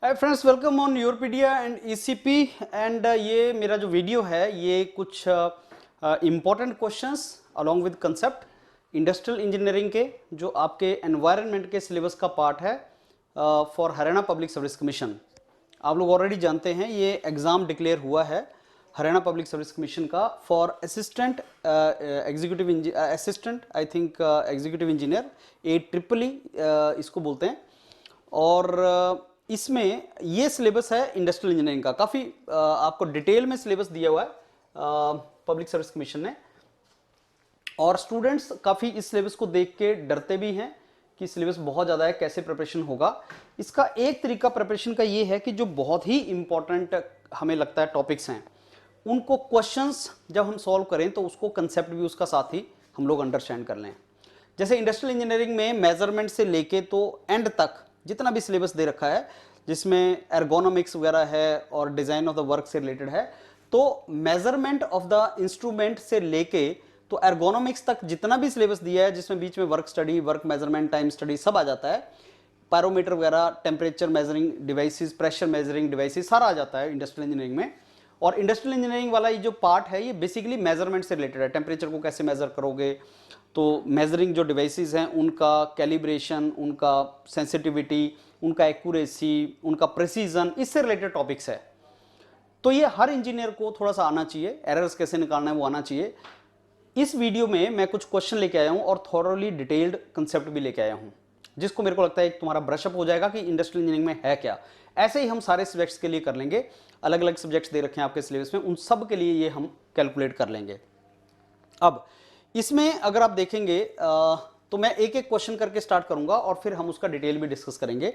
Hi friends, welcome on Yourpedia and ECP. And ये मेरा जो वीडियो है ये कुछ important questions along with concept industrial engineering के जो आपके एनवायरनमेंट के सिलेबस का पार्ट है for Haryana public service commission. आप लोग ऑलरेडी जानते हैं ये एग्ज़ाम डिक्लेयर हुआ है हरियाणा पब्लिक सर्विस कमीशन का for assistant executive assistant I think executive engineer AEEE इसको बोलते हैं। और इसमें ये सिलेबस है इंडस्ट्रियल इंजीनियरिंग का। काफ़ी आपको डिटेल में सिलेबस दिया हुआ है पब्लिक सर्विस कमीशन ने, और स्टूडेंट्स काफ़ी इस सिलेबस को देख के डरते भी हैं कि सिलेबस बहुत ज़्यादा है, कैसे प्रिपरेशन होगा। इसका एक तरीका प्रिपरेशन का ये है कि जो बहुत ही इंपॉर्टेंट हमें लगता है टॉपिक्स हैं उनको क्वेश्चंस जब हम सॉल्व करें तो उसको कंसेप्ट भी उसका साथ ही हम लोग अंडरस्टैंड कर लें। जैसे इंडस्ट्रियल इंजीनियरिंग में मेजरमेंट से लेके तो एंड तक जितना भी सिलेबस दे रखा है जिसमें एर्गोनॉमिक्स वगैरह है और डिज़ाइन ऑफ द वर्क से रिलेटेड है, तो मेजरमेंट ऑफ द इंस्ट्रूमेंट से लेके तो एर्गोनॉमिक्स तक जितना भी सिलेबस दिया है जिसमें बीच में work study, work measurement, time study सब आ जाता है, पायरोमीटर वगैरह, temperature measuring devices, pressure measuring devices सारा आ जाता है इंडस्ट्रियल इंजीनियरिंग में। और इंडस्ट्रियल इंजीनियरिंग वाला ये जो पार्ट है ये बेसिकली मेजरमेंट से रिलेटेड है। टेम्परेचर को कैसे मेजर करोगे, तो मेजरिंग जो डिवाइसेस हैं उनका कैलिब्रेशन, उनका सेंसिटिविटी, उनका एक्यूरेसी, उनका प्रिसीजन, इससे रिलेटेड टॉपिक्स है। तो ये हर इंजीनियर को थोड़ा सा आना चाहिए, एरर्स कैसे निकालना है वो आना चाहिए। इस वीडियो में मैं कुछ क्वेश्चन लेके आया हूँ और थॉरोली डिटेल्ड कंसेप्ट भी लेके आया हूँ, जिसको मेरे को लगता है एक तुम्हारा ब्रशअप हो जाएगा कि इंडस्ट्रियल इंजीनियरिंग में है क्या। ऐसे ही हम सारे सब्जेक्ट्स के लिए कर लेंगे, अलग अलग सब्जेक्ट्स दे रखे हैं आपके सिलेबस में, उन सब के लिए ये हम कैलकुलेट कर लेंगे। अब इसमें अगर आप देखेंगे तो मैं एक एक क्वेश्चन करके स्टार्ट करूंगा और फिर हम उसका डिटेल भी डिस्कस करेंगे।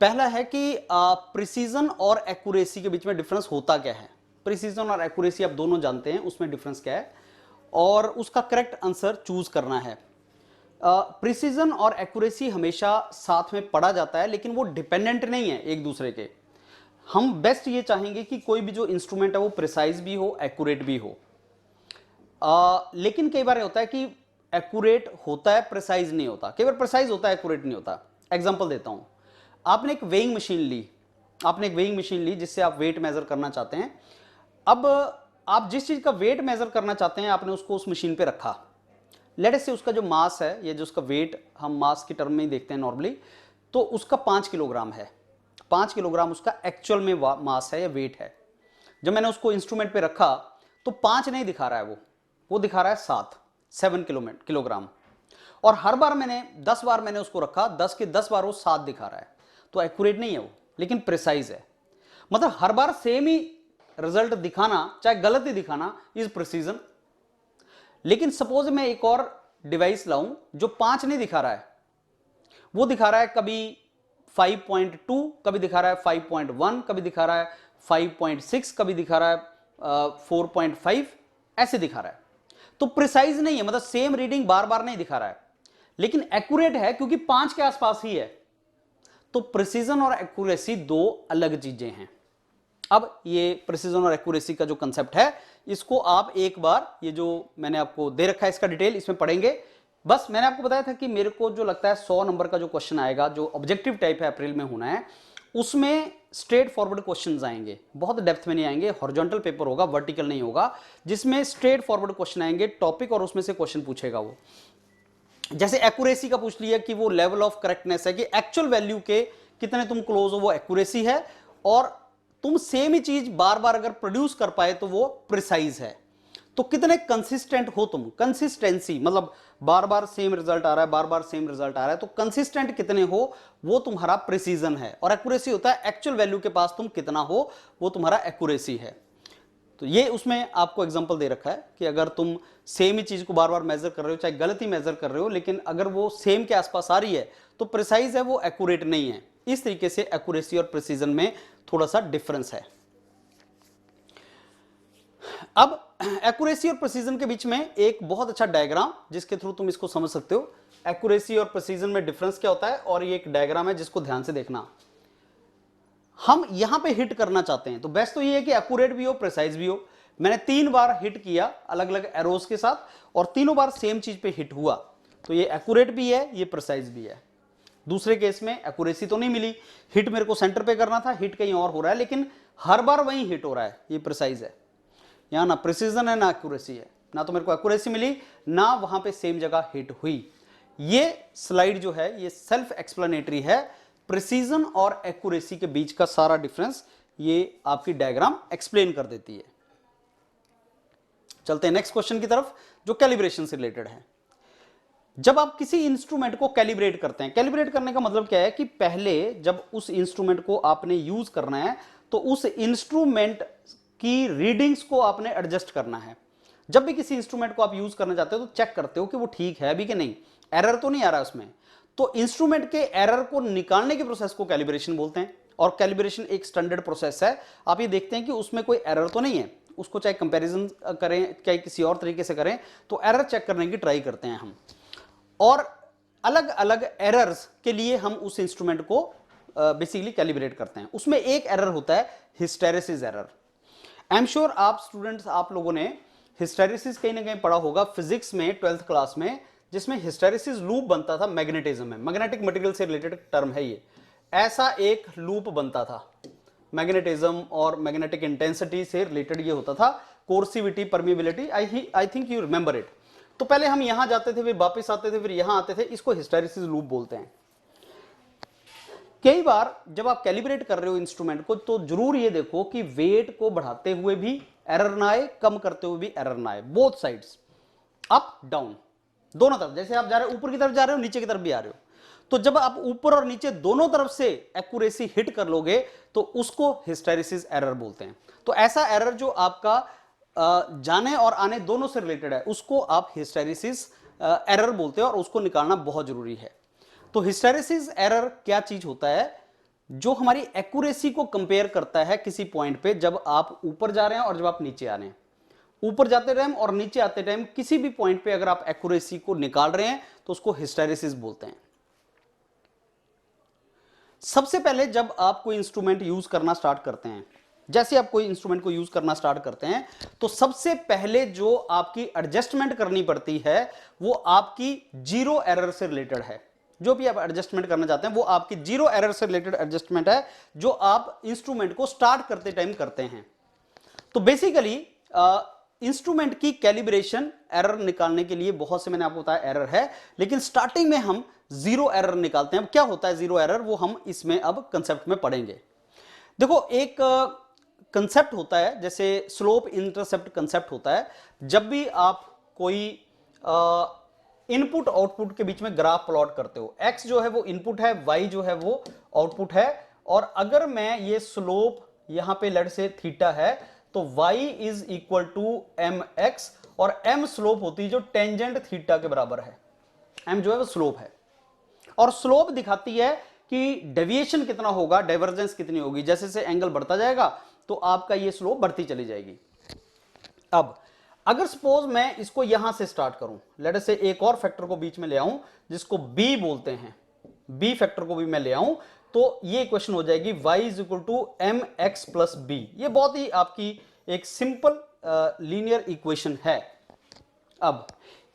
पहला है कि प्रिसीजन और एक्यूरेसी के बीच में डिफरेंस होता क्या है। प्रिसीजन और एक्यूरेसी आप दोनों जानते हैं, उसमें डिफरेंस क्या है और उसका करेक्ट आंसर चूज करना है। प्रिसीजन और एक्यूरेसी हमेशा साथ में पढ़ा जाता है, लेकिन वो डिपेंडेंट नहीं है एक दूसरे के। हम बेस्ट ये चाहेंगे कि कोई भी जो इंस्ट्रूमेंट है वो प्रिसाइज भी हो, एक्यूरेट भी हो। लेकिन कई बार होता है कि एक्यूरेट होता है, प्रिसाइज नहीं होता। कई बार प्रिसाइज होता है, एक्यूरेट नहीं होता। एग्जांपल देता हूं, आपने एक वेइंग मशीन ली जिससे आप वेट मेजर करना चाहते हैं। अब आप जिस चीज का वेट मेजर करना चाहते हैं आपने उसको उस मशीन पे रखा। लेट अस से उसका जो मास है, ये जो उसका वेट हम मास की टर्म में ही देखते हैं नॉर्मली, तो उसका 5 किलोग्राम है। 5 किलोग्राम उसका एक्चुअल में मास है या वेट है। जब मैंने उसको इंस्ट्रूमेंट पे रखा तो 5 नहीं दिखा रहा है, वो दिखा रहा है 7 किलोग्राम। और हर बार मैंने 10 बार मैंने उसको रखा, 10 के 10 बार वो 7 दिखा रहा है। तो एक्यूरेट नहीं है वो, लेकिन प्रिसाइज है। मतलब हर बार सेम ही रिजल्ट दिखाना, चाहे गलत ही दिखाना, इज प्रिसीजन। लेकिन सपोज मैं एक और डिवाइस लाऊं जो 5 नहीं दिखा रहा है, वो दिखा रहा है कभी 5.2, कभी दिखा रहा है 5.1, कभी दिखा रहा है 5.6, कभी दिखा रहा है 4.5, ऐसे दिखा रहा है। तो प्रिसाइज नहीं है, मतलब सेम रीडिंग बार बार नहीं दिखा रहा है, लेकिन एक्यूरेट है क्योंकि 5 के आसपास ही है। तो प्रिसीजन और एक्यूरेसी दो अलग चीजें हैं। अब ये प्रिसीजन और एक्यूरेसी का जो कंसेप्ट है इसको आप एक बार, ये जो मैंने आपको दे रखा है इसका डिटेल इसमें पढ़ेंगे। बस मैंने आपको बताया था कि मेरे को जो लगता है 100 नंबर का जो क्वेश्चन आएगा, जो ऑब्जेक्टिव टाइप है, अप्रैल में होना है, उसमें स्ट्रेट फॉरवर्ड क्वेश्चंस आएंगे, बहुत डेप्थ में नहीं आएंगे। हॉरिजॉन्टल पेपर होगा, वर्टिकल नहीं होगा, जिसमें स्ट्रेट फॉरवर्ड क्वेश्चन आएंगे टॉपिक और उसमें से क्वेश्चन पूछेगा वो। जैसे एक्यूरेसी का पूछ लिया कि वो लेवल ऑफ करेक्टनेस है कि एक्चुअल वैल्यू के कितने तुम क्लोज हो, वो एक्यूरेसी है। और तुम सेम ही चीज बार बार अगर प्रोड्यूस कर पाए तो वो प्रिसाइज है। तो कितने कंसिस्टेंट हो तुम, कंसिस्टेंसी मतलब बार बार सेम रिजल्ट आ रहा है, बार बार सेम रिजल्ट आ रहा है, तो कंसिस्टेंट कितने हो वो तुम्हारा प्रिसीजन है। और एक्यूरेसी होता है एक्चुअल वैल्यू के पास तुम कितना हो, वो तुम्हारा एक्यूरेसी है। तो ये उसमें आपको एग्जांपल दे रखा है कि अगर तुम सेम ही चीज को बार बार मेजर कर रहे हो, चाहे गलत ही मेजर कर रहे हो, लेकिन अगर वो सेम के आसपास आ रही है तो प्रिसाइज है, वो एक्यूरेट नहीं है। इस तरीके से एक्यूरेसी और प्रिसीजन में थोड़ा सा डिफरेंस है। अब एक्यूरेसी और प्रिसीजन के बीच में एक बहुत अच्छा डायग्राम जिसके थ्रू तुम इसको समझ सकते हो एक्यूरेसी और प्रिसीजन में डिफरेंस क्या होता है। और ये एक डायग्राम है जिसको ध्यान से देखना। हम यहां पे हिट करना चाहते हैं तो बेस्ट तो ये है कि एक्यूरेट भी हो, प्रिसाइज भी हो। मैंने 3 बार हिट किया अलग अलग एरोस के साथ और तीनों बार सेम चीज पे हिट हुआ, तो ये एक्यूरेट भी है, ये प्रिसाइज भी है। दूसरे केस में एक्यूरेसी तो नहीं मिली, हिट मेरे को सेंटर पे करना था, हिट कहीं और हो रहा है, लेकिन हर बार वहीं हिट हो रहा है, ये प्रिसाइज है। यहां ना प्रिसीजन है ना एक्यूरेसी है, ना तो मेरे को एक्यूरेसी मिली ना वहां पे सेम जगह हिट हुई। ये स्लाइड जो है ये सेल्फ एक्सप्लेनेटरी है, प्रिसीजन और एक्यूरेसी के बीच का सारा डिफरेंस ये आपकी डायग्राम एक्सप्लेन कर देती है। चलते हैं नेक्स्ट क्वेश्चन की तरफ जो कैलिब्रेशन से रिलेटेड है। जब आप किसी इंस्ट्रूमेंट को कैलिब्रेट करते हैं, कैलिब्रेट करने का मतलब क्या है कि पहले जब उस इंस्ट्रूमेंट को आपने यूज करना है तो उस इंस्ट्रूमेंट की रीडिंग्स को आपने एडजस्ट करना है। जब भी किसी इंस्ट्रूमेंट को आप यूज करना चाहते हो तो चेक करते हो कि वो ठीक है अभी कि नहीं, एरर तो नहीं आ रहा उसमें। तो इंस्ट्रूमेंट के एरर को निकालने के प्रोसेस को कैलिब्रेशन बोलते हैं, और कैलिब्रेशन एक स्टैंडर्ड प्रोसेस है। आप ये देखते हैं कि उसमें कोई एरर तो नहीं है, उसको चाहे कंपैरिजन करें चाहे किसी और तरीके से करें तो एरर चेक करने की ट्राई करते हैं हम, और अलग अलग एरर्स के लिए हम उस इंस्ट्रूमेंट को बेसिकली कैलिब्रेट करते हैं। उसमें एक एरर होता है hysteresis error. I am sure आप स्टूडेंट्स, आप लोगों ने हिस्टेरेसिस कहीं ना कहीं पढ़ा होगा फिजिक्स में 12th क्लास में, जिसमें हिस्टेरेसिस लूप बनता था मैग्नेटिज्म में, मैग्नेटिक मटेरियल से रिलेटेड टर्म है ये। ऐसा एक लूप बनता था मैग्नेटिज्म और मैग्नेटिक इंटेंसिटी से रिलेटेड, ये होता था कोर्सिविटी permeability, I think you remember it. तो पहले हम यहां जाते थे, फिर वापस आते थे, फिर यहां आते थे, इसको हिस्टेरेसिस लूप बोलते हैं। कई बार जब आप कैलिब्रेट कर रहे हो इंस्ट्रूमेंट को तो जरूर ये देखो कि वेट को बढ़ाते हुए भी एरर ना आए, कम करते हुए भी एरर ना आए, बोथ साइड्स, अप डाउन दोनों तरफ। जैसे आप जा रहे हो ऊपर की तरफ जा रहे हो, नीचे की तरफ भी आ रहे हो, तो जब आप ऊपर और नीचे दोनों तरफ से एक्यूरेसी हिट कर लोगे तो उसको हिस्टेरेसिस एरर बोलते हैं। तो ऐसा एरर जो आपका जाने और आने दोनों से रिलेटेड है उसको आप हिस्टेरेसिस एरर बोलते हैं, और उसको निकालना बहुत जरूरी है। तो हिस्टेरेसिस एरर क्या चीज होता है? जो हमारी एक्यूरेसी को कंपेयर करता है किसी पॉइंट पे, जब आप ऊपर जा रहे हैं और जब आप नीचे आ रहे हैं। ऊपर जाते टाइम और नीचे आते टाइम किसी भी पॉइंट पे अगर आप एक्यूरेसी को निकाल रहे हैं तो उसको हिस्टेरेसिस बोलते हैं। सबसे पहले जब आप कोई इंस्ट्रूमेंट यूज करना स्टार्ट करते हैं, जैसे आप कोई इंस्ट्रूमेंट को यूज करना स्टार्ट करते हैं तो सबसे पहले जो आपकी एडजस्टमेंट करनी पड़ती है वो आपकी जीरो एरर से रिलेटेड है। जो भी आप एडजस्टमेंट करना चाहते हैं वो आपकी जीरो एरर से रिलेटेड एडजस्टमेंट है जो आप इंस्ट्रूमेंट को स्टार्ट करते टाइम करते हैं। तो बेसिकली इंस्ट्रूमेंट की कैलिब्रेशन एरर निकालने के लिए बहुत से, मैंने आपको बताया एरर है, लेकिन स्टार्टिंग में हम जीरो एरर निकालते हैं। अब क्या होता है जीरो एरर, वो हम इसमें अब कंसेप्ट में पढ़ेंगे। देखो एक कंसेप्ट होता है जैसे स्लोप इंटरसेप्ट कंसेप्ट होता है। जब भी आप कोई इनपुट आउटपुट के बीच में ग्राफ प्लॉट करते हो, एक्स जो है वो इनपुट है, वाई जो है वो आउटपुट है, और अगर मैं ये स्लोप यहां पे लेट से थीटा है तो y is equal to m x, और m स्लोप होती है जो टेंजेंट थीटा के बराबर है। m जो है वो स्लोप है, और स्लोप दिखाती है कि डेविएशन कितना होगा, डाइवर्जेंस कितनी होगी। जैसे जैसे एंगल बढ़ता जाएगा तो आपका ये स्लोप बढ़ती चली जाएगी। अब अगर सपोज मैं इसको यहां से स्टार्ट करूं, लेट से एक और फैक्टर को बीच में ले आऊं जिसको b बोलते हैं, b फैक्टर को भी मैं ले आऊं, तो ये इक्वेशन हो जाएगी y is equal to m x plus b. ये बहुत ही आपकी एक सिंपल लीनियर इक्वेशन है। अब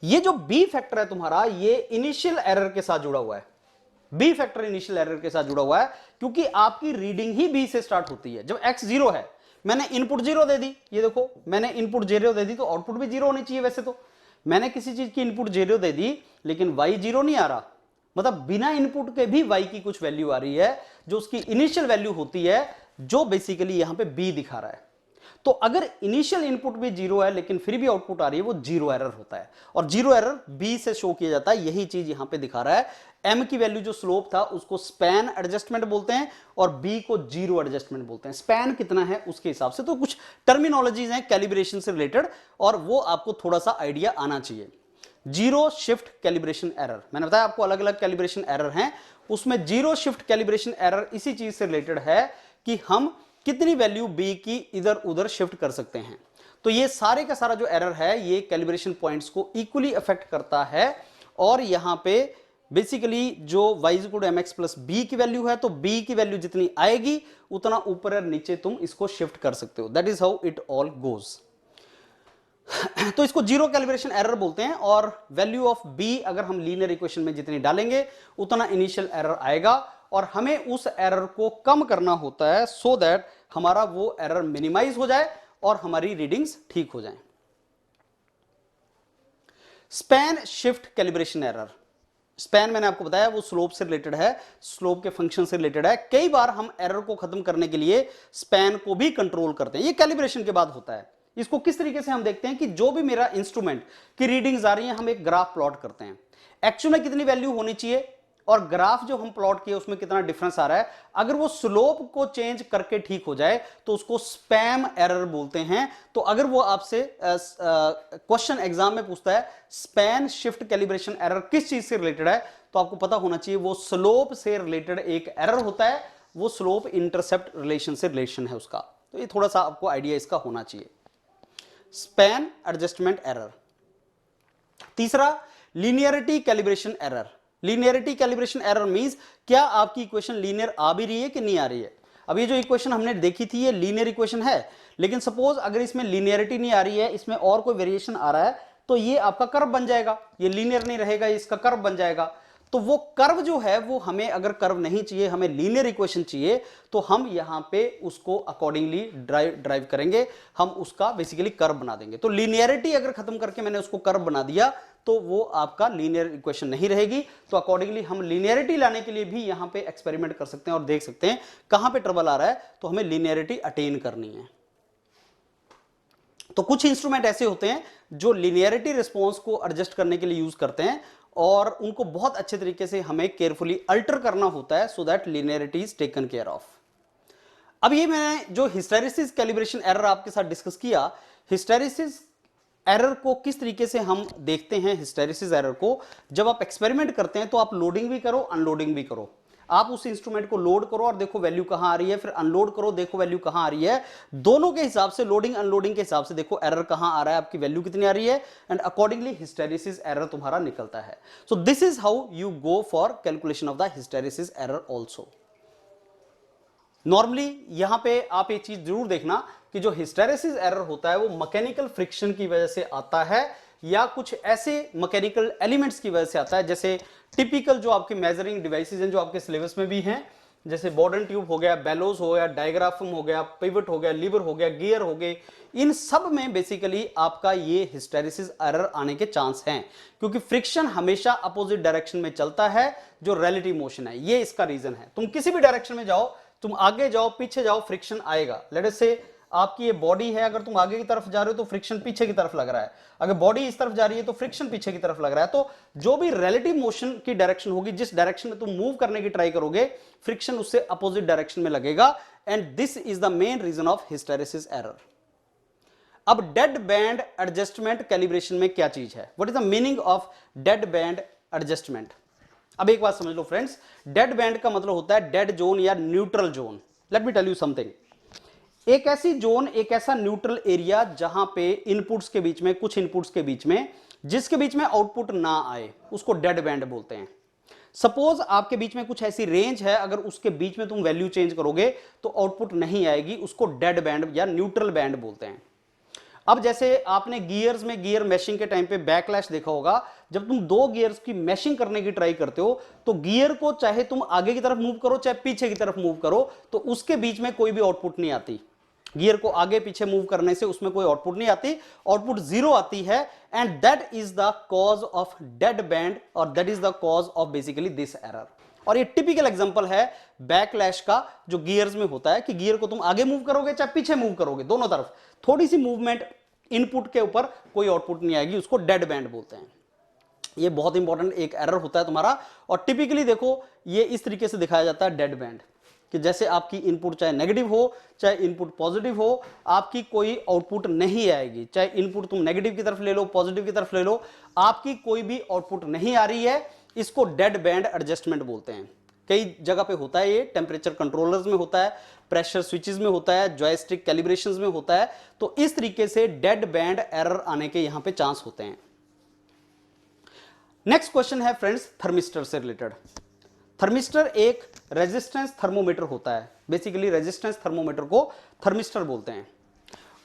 ये जो b फैक्टर है तुम्हारा, ये इनिशियल एरर के साथ जुड़ा हुआ है। b फैक्टर इनिशियल एरर के साथ जुड़ा हुआ है क्योंकि आपकी रीडिंग ही b से स्टार्ट होती है। जब x जीरो है, मैंने इनपुट जीरो दे दी, ये देखो मैंने इनपुट जीरो दे दी तो आउटपुट भी जीरो होनी चाहिए। वैसे तो मैंने किसी चीज की इनपुट जीरो दे दी लेकिन y जीरो नहीं आ रहा, मतलब बिना इनपुट के भी y की कुछ वैल्यू आ रही है जो उसकी इनिशियल वैल्यू होती है, जो बेसिकली यहां पे b दिखा रहा है। तो अगर इनिशियल इनपुट भी जीरो है लेकिन फिर भी आउटपुट आ रही है, वो जीरो एरर होता है, और जीरो एरर b से शो किया जाता है। यही चीज यहां पे दिखा रहा है। m की वैल्यू जो स्लोप था उसको स्पैन एडजस्टमेंट बोलते हैं और b को जीरो एडजस्टमेंट बोलते हैं। स्पैन कितना है उसके हिसाब से। तो कुछ टर्मिनोलॉजीज हैं कैलिब्रेशन से रिलेटेड, और वो आपको थोड़ा सा आइडिया आना चाहिए। जीरो शिफ्ट कैलिब्रेशन एरर, मैंने बताया आपको अलग अलग कैलिब्रेशन एरर हैं, उसमें जीरो शिफ्ट कैलिब्रेशन एरर इसी चीज से रिलेटेड है कि हम कितनी वैल्यू b की इधर उधर शिफ्ट कर सकते हैं। तो ये सारे का सारा जो एरर है ये कैलिब्रेशन पॉइंट्स को इक्वली अफेक्ट करता है, और यहां पे बेसिकली जो y equal to mx plus b की वैल्यू है, तो b की वैल्यू जितनी आएगी उतना ऊपर और नीचे तुम इसको शिफ्ट कर सकते हो। That is how it all goes. तो इसको जीरो कैलिब्रेशन एरर बोलते हैं, और वैल्यू ऑफ बी अगर हम लीनियर इक्वेशन में जितनी डालेंगे उतना इनिशियल एरर आएगा, और हमें उस एरर को कम करना होता है सो दैट हमारा वो एरर मिनिमाइज हो जाए और हमारी रीडिंग्स ठीक हो जाएं। Span shift calibration error, span मैंने आपको बताया वो स्लोप से रिलेटेड है, स्लोप के फंक्शन से रिलेटेड है। कई बार हम एरर को खत्म करने के लिए स्पैन को भी कंट्रोल करते हैं, ये कैलिब्रेशन के बाद होता है। इसको किस तरीके से हम देखते हैं कि जो भी मेरा इंस्ट्रूमेंट की रीडिंग्स आ रही हैं हम एक ग्राफ प्लॉट करते हैं, एक्चुअल में कितनी वैल्यू होनी चाहिए और ग्राफ जो हम प्लॉट किए उसमें कितना डिफरेंस आ रहा है। अगर वो स्लोप को चेंज करके ठीक हो जाए तो उसको स्पैम एरर बोलते हैं। तो अगर वो आपसे क्वेश्चन एग्जाम में पूछता है स्पैन शिफ्ट कैलिब्रेशन एरर किस चीज से रिलेटेड है, तो आपको पता होना चाहिए वो स्लोप से रिलेटेड एक एरर होता है, वो स्लोप इंटरसेप्ट रिलेशन से रिलेशन है उसका। तो ये थोड़ा सा आपको आइडिया इसका होना चाहिए। Span adjustment error. तीसरा linearity calibration error. Linearity calibration error means क्या आपकी इक्वेशन लीनियर आ भी रही है कि नहीं आ रही है। अब ये जो इक्वेशन हमने देखी थी ये लीनियर इक्वेशन है, लेकिन सपोज अगर इसमें लीनियरिटी नहीं आ रही है, इसमें और कोई वेरिएशन आ रहा है, तो ये आपका कर्व बन जाएगा, ये लीनियर नहीं रहेगा, इसका कर्व बन जाएगा। तो वो कर्व जो है वो हमें, अगर कर्व नहीं चाहिए, हमें लीनियर इक्वेशन चाहिए, तो हम यहां पे उसको अकॉर्डिंगली ड्राइव करेंगे, हम उसका बेसिकली कर्व बना देंगे। तो लीनियरिटी अगर खत्म करके मैंने उसको कर्व बना दिया तो वो आपका लीनियर इक्वेशन नहीं रहेगी। तो अकॉर्डिंगली हम लीनियरिटी लाने के लिए भी यहां पे एक्सपेरिमेंट कर सकते हैं और देख सकते हैं कहां पे ट्रबल आ रहा है, तो हमें लीनियरिटी अटेन करनी है। तो कुछ इंस्ट्रूमेंट ऐसे होते हैं जो लीनियरिटी रिस्पॉन्स को एडजस्ट करने के लिए यूज करते हैं, और उनको बहुत अच्छे तरीके से हमें केयरफुली अल्टर करना होता है so that linearity is taken care of. अब ये मैंने जो हिस्टैरिसीस कैलिब्रेशन एरर आपके साथ डिस्कस किया, हिस्टैरिसीस एरर को किस तरीके से हम देखते हैं। हिस्टैरिसीस एरर को जब आप एक्सपेरिमेंट करते हैं तो आप लोडिंग भी करो अनलोडिंग भी करो, आप उस इंस्ट्रूमेंट को लोड करो और देखो वैल्यू कहां आ रही है, फिर अनलोड करो देखो वैल्यू कहां आ रही है। दोनों के हिसाब से, लोडिंग अनलोडिंग के हिसाब से देखो एरर कहां आ रहा है, आपकी वैल्यू कितनी आ रही है, एंड अकॉर्डिंगली हिस्टैरिसीस एरर तुम्हारा निकलता है। So this is how you go for calculation of the hysteresis error also. Normally यहां पे आप एक चीज जरूर देखना कि जो हिस्टैरिसीस एरर होता है वो मैकेनिकल फ्रिक्शन की वजह से आता है या कुछ ऐसे मैकेनिकल एलिमेंट्स की वजह से आता है, जैसे टिपिकल जो आपके मेजरिंग डिवाइसेस हैं जो आपके सिलेबस में भी हैं, जैसे बॉर्डन ट्यूब हो गया, बेलोज हो गया, डायग्राफ्रम हो गया, पिवट हो गया, लीवर हो गया, गियर हो गए, इन सब में बेसिकली आपका ये हिस्टैरिसीस एरर आने के चांस हैं, क्योंकि फ्रिक्शन हमेशा अपोजिट डायरेक्शन में चलता है जो रिलेटिव मोशन है, ये इसका रीजन है। तुम किसी भी डायरेक्शन में जाओ, तुम आगे जाओ पीछे जाओ, फ्रिक्शन आएगा। लेट अस से आपकी ये बॉडी है, अगर तुम आगे की तरफ जा रहे हो तो फ्रिक्शन पीछे की तरफ लग रहा है, अगर बॉडी इस तरफ जा रही है तो फ्रिक्शन पीछे की तरफ लग रहा है। तो जो भी रिलेटिव मोशन की डायरेक्शन होगी, जिस डायरेक्शन में तुम मूव करने की ट्राई करोगे, फ्रिक्शन उससे अपोजिट डायरेक्शन में लगेगा, and this is the main reason of hysteresis error. अब डेड बैंड एडजस्टमेंट कैलिब्रेशन में क्या चीज है, what is the meaning of dead band adjustment. अब एक बात समझ लो फ्रेंड्स, डेड बैंड का मतलब होता है डेड जोन या neutral zone. Let me tell you something, एक ऐसी जोन, एक ऐसा न्यूट्रल एरिया जहां पे इनपुट्स के बीच में, कुछ इनपुट्स के बीच में, जिसके बीच में आउटपुट ना आए, उसको डेड बैंड बोलते हैं। सपोज आपके बीच में कुछ ऐसी रेंज है, अगर उसके बीच में तुम वैल्यू चेंज करोगे तो आउटपुट नहीं आएगी, उसको डेड बैंड या न्यूट्रल बैंड बोलते हैं। अब जैसे आपने गियर्स में गियर मैशिंग के टाइम पे बैकलैश देखा होगा, जब तुम दो गियर्स की मैशिंग करने की ट्राई करते हो तो गियर को चाहे तुम आगे की तरफ मूव करो चाहे पीछे की तरफ मूव करो, तो उसके बीच में कोई भी आउटपुट नहीं आती। गियर को आगे पीछे मूव करने से उसमें कोई आउटपुट नहीं आती, आउटपुट जीरो आती है, and that is the cause of dead band, और that is the cause of basically this error. और ये टिपिकल एग्जांपल है बैकलैश का, जो गियर्स में होता है कि गियर को तुम आगे मूव करोगे चाहे पीछे मूव करोगे, दोनों तरफ थोड़ी सी मूवमेंट इनपुट के ऊपर, कोई आउटपुट नहीं आएगी, उसको डेड बैंड बोलते हैं। ये बहुत इंपॉर्टेंट एक एरर होता है तुम्हारा, और टिपिकली देखो ये इस तरीके से दिखाया जाता है डेड बैंड, कि जैसे आपकी इनपुट चाहे नेगेटिव हो चाहे इनपुट पॉजिटिव हो, आपकी कोई आउटपुट नहीं आएगी, चाहे इनपुट तुम नेगेटिव की तरफ ले लो पॉजिटिव की तरफ ले लो, आपकी कोई भी आउटपुट नहीं आ रही है, इसको डेड बैंड एडजस्टमेंट बोलते हैं। कई जगह पे होता है, ये टेम्परेचर कंट्रोलर्स में होता है, प्रेशर स्विचेस में होता है, जॉयस्टिक कैलिब्रेशंस में होता है, तो इस तरीके से डेड बैंड एरर आने के यहां पे चांस होते हैं। नेक्स्ट क्वेश्चन है फ्रेंड्स थर्मिस्टर से रिलेटेड। थर्मिस्टर एक रेजिस्टेंस थर्मोमीटर होता है, बेसिकली रेजिस्टेंस थर्मोमीटर को थर्मिस्टर बोलते हैं,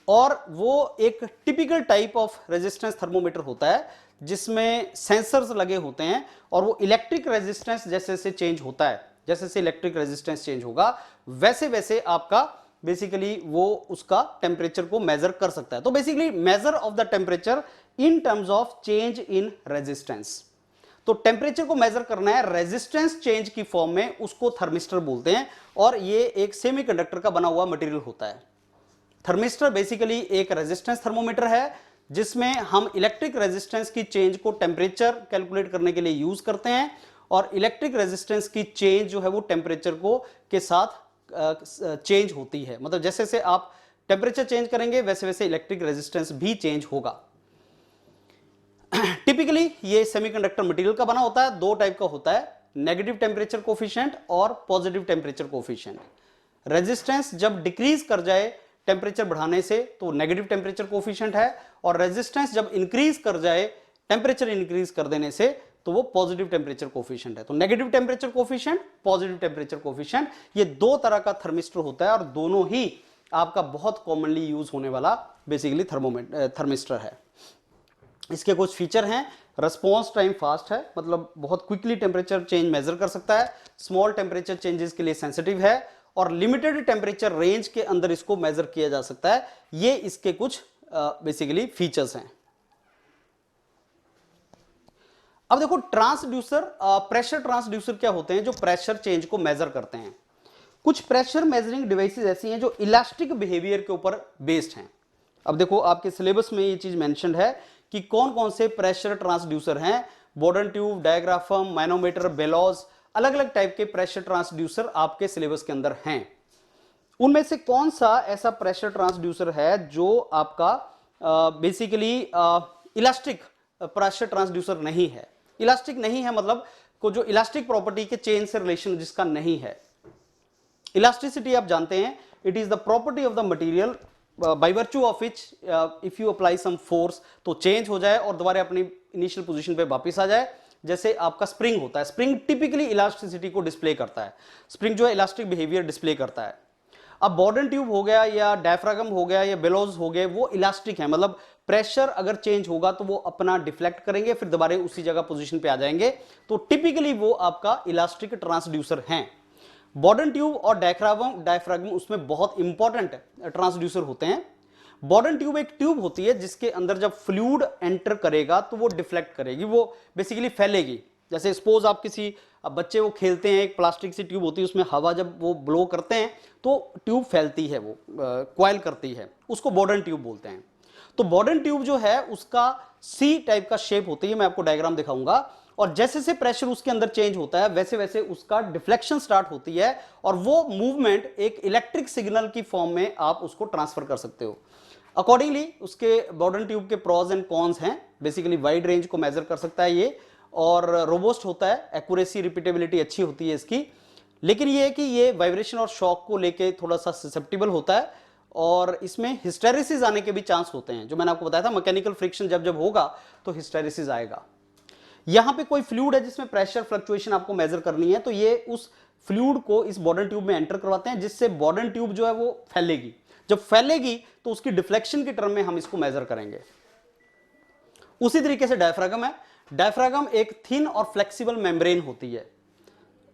और वो एक typical type of resistance thermometer होता है जिसमें सेंसर्स लगे होते हैं और वो इलेक्ट्रिक रेजिस्टेंस जैसे जैसे चेंज होता है, जैसे जैसे इलेक्ट्रिक रेजिस्टेंस चेंज होगा वैसे वैसे आपका बेसिकली वो उसका टेम्परेचर को मेजर कर सकता है। तो basically measure of the temperature in terms of change in resistance. तो टेम्परेचर को मेजर करना है रेजिस्टेंस चेंज की फॉर्म में, उसको थर्मिस्टर बोलते हैं और ये एक सेमीकंडक्टर का बना हुआ मटेरियल होता है। थर्मिस्टर बेसिकली एक रेजिस्टेंस थर्मोमीटर है जिसमें हम इलेक्ट्रिक रेजिस्टेंस की चेंज को टेम्परेचर कैलकुलेट करने के लिए यूज करते हैं और इलेक्ट्रिक रेजिस्टेंस की चेंज जो है वो टेम्परेचर को के साथ चेंज होती है। मतलब जैसे जैसे आप टेम्परेचर चेंज करेंगे वैसे वैसे इलेक्ट्रिक रेजिस्टेंस भी चेंज होगा। टिपिकली ये सेमीकंडक्टर मटेरियल का बना होता है, दो टाइप का होता है, नेगेटिव टेम्परेचर कोफिशिएंट और पॉजिटिव टेम्परेचर कोफिशिएंट। रेजिस्टेंस जब डिक्रीज कर जाए टेम्परेचर बढ़ाने से तो नेगेटिव टेम्परेचर कोफिशिएंट है और रेजिस्टेंस जब इंक्रीज कर जाए टेम्परेचर इंक्रीज कर देने से तो वो पॉजिटिव टेम्परेचर कोफिशिएंट है। तो negative temperature coefficient, positive temperature coefficient, ये दो तरह का थर्मिस्टर होता है और दोनों ही आपका बहुत कॉमनली यूज होने वाला बेसिकली थर्मिस्टर है। इसके कुछ फीचर हैं, रिस्पॉन्स टाइम फास्ट है, मतलब बहुत क्विकली टेम्परेचर चेंज मेजर कर सकता है, स्मॉल टेम्परेचर चेंजेस के लिए सेंसिटिव है और लिमिटेड टेम्परेचर रेंज के अंदर इसको मेजर किया जा सकता है। ये इसके कुछ बेसिकली फीचर्स हैं। अब देखो ट्रांसड्यूसर, प्रेशर ट्रांसड्यूसर क्या होते हैं जो प्रेशर चेंज को मेजर करते हैं। कुछ प्रेशर मेजरिंग डिवाइसेस ऐसी हैं जो इलास्टिक बिहेवियर के ऊपर बेस्ड हैं। अब देखो आपके सिलेबस में ये चीज मेंशन्ड है कि कौन कौन से प्रेशर ट्रांसड्यूसर हैं। बोर्डन ट्यूब, डायग्राफम, मैनोमीटर, बेलॉज, अलग अलग टाइप के प्रेशर ट्रांसड्यूसर आपके सिलेबस के अंदर हैं। उनमें से कौन सा ऐसा प्रेशर ट्रांसड्यूसर है जो आपका बेसिकली इलास्टिक प्रेशर ट्रांसड्यूसर नहीं है। इलास्टिक नहीं है मतलब को जो इलास्टिक प्रॉपर्टी के चेन से रिलेशन जिसका नहीं है। इलास्टिसिटी आप जानते हैं, it is the property of the material by virtue of which if you apply some force तो चेंज हो जाए और दोबारा अपनी इनिशियल पोजीशन पे वापस आ जाए। जैसे आपका स्प्रिंग होता है, स्प्रिंग टिपिकली इलास्टिसिटी को डिस्प्ले करता है, स्प्रिंग जो है इलास्टिक बिहेवियर डिस्प्ले करता है। अब बॉर्डन ट्यूब हो गया या डायफ्रागम हो गया या बेलोज हो गए, वो इलास्टिक है, मतलब प्रेशर अगर चेंज होगा तो वो अपना डिफ्लेक्ट करेंगे फिर दोबारा उसी जगह पोजीशन पे आ जाएंगे। तो टिपिकली वो आपका इलास्टिक ट्रांसड्यूसर हैं। बॉर्डन ट्यूब और डायफ्रागम उसमें बहुत इंपॉर्टेंट ट्रांसड्यूसर होते हैं। बॉर्डन ट्यूब एक ट्यूब होती है जिसके अंदर जब फ्लूइड एंटर करेगा तो वो डिफ्लेक्ट करेगी, वो बेसिकली फैलेगी। जैसे सपोज आप किसी बच्चे वो खेलते हैं, एक प्लास्टिक सी ट्यूब होती है उसमें हवा जब वो ब्लो करते हैं तो ट्यूब फैलती है, वो क्वाइल करती है, उसको बॉर्डन ट्यूब बोलते हैं। तो बॉर्डन ट्यूब जो है उसका सी टाइप का शेप होती है, मैं आपको डायग्राम दिखाऊंगा। और जैसे जैसे प्रेशर उसके अंदर चेंज होता है वैसे वैसे उसका डिफ्लेक्शन स्टार्ट होती है और वो मूवमेंट एक इलेक्ट्रिक सिग्नल की फॉर्म में आप उसको ट्रांसफर कर सकते हो। अकॉर्डिंगली उसके बॉर्डन ट्यूब के प्रॉज एंड कॉन्स हैं। बेसिकली वाइड रेंज को मेजर कर सकता है ये और रोबोस्ट होता है, एक्यूरेसी रिपीटेबिलिटी अच्छी होती है इसकी। लेकिन ये है कि ये वाइब्रेशन और शॉक को लेके थोड़ा सा ससेप्टिबल होता है और इसमें हिस्टेरिसिस आने के भी चांस होते हैं। जो मैंने आपको बताया था मैकेनिकल फ्रिक्शन जब जब होगा तो हिस्टेरिसिस आएगा। यहां पे कोई फ्लूइड है जिसमें प्रेशर फ्लक्चुएशन आपको मेजर करनी है तो ये उस फ्लूइड को इस बॉर्डन ट्यूब में एंटर करवाते हैं जिससे बॉर्डन ट्यूब जो है वो फैलेगी। जब फैलेगी तो उसकी डिफ्लेक्शन के टर्म में हम इसको मेजर करेंगे। उसी तरीके से डायफ्रागम है। डायफ्रागम एक थिन और फ्लेक्सिबल मेम्ब्रेन होती है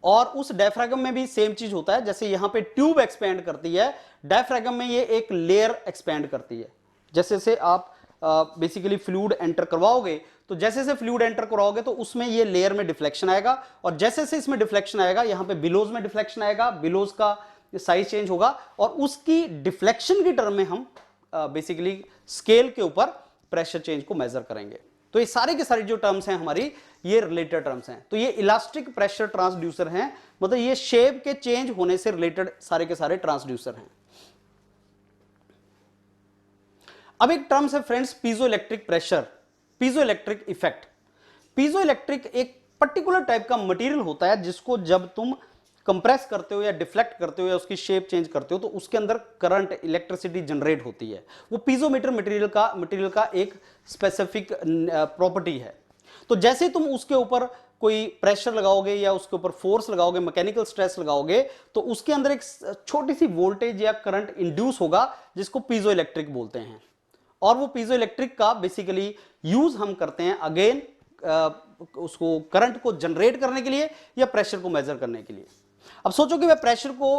और उस डायफ्रागम में भी सेम चीज होता है। जैसे यहां पे ट्यूब एक्सपेंड करती है, डायफ्रागम में ये एक लेयर एक्सपेंड करती है। जैसे से आप बेसिकली फ्लूइड एंटर करवाओगे तो जैसे से फ्लूइड एंटर कराओगे तो उसमें ये लेयर में डिफ्लेक्शन आएगा और जैसे से इसमें डिफ्लेक्शन आएगा यहां पे बिलोज में डिफ्लेक्शन आएगा, बिलोज का साइज चेंज होगा और उसकी डिफ्लेक्शन की टर्म में हम बेसिकली स्केल के ऊपर प्रेशर चेंज को मेजर करेंगे। तो ये सारे के सारे जो टर्म्स हैं हमारी ये रिलेटेड टर्म्स हैं। तो ये इलास्टिक प्रेशर ट्रांसड्यूसर हैं, मतलब ये शेप के चेंज होने से रिलेटेड सारे के सारे ट्रांसड्यूसर हैं। अब एक टर्म्स है friends piezo electric pressure, piezo electric effect. Piezo electric एक पर्टिकुलर टाइप का मटेरियल होता है जिसको जब तुम कंप्रेस करते हो या डिफ्लेक्ट करते हो या उसकी शेप चेंज करते हो तो उसके अंदर करंट, इलेक्ट्रिसिटी जनरेट होती है। वो पीजोमीटर मटेरियल का एक स्पेसिफिक प्रॉपर्टी है। तो जैसे तुम उसके ऊपर कोई प्रेशर लगाओगे या उसके ऊपर फोर्स लगाओगे, मैकेनिकल स्ट्रेस लगाओगे, तो उसके अंदर एक छोटी सी वोल्टेज या करंट इंड्यूस होगा जिसको पीजो इलेक्ट्रिक बोलते हैं। और वो पीजो इलेक्ट्रिक का बेसिकली यूज हम करते हैं अगेन उसको करंट को जनरेट करने के लिए या प्रेशर को मेजर करने के लिए। अब सोचो कि मैं प्रेशर को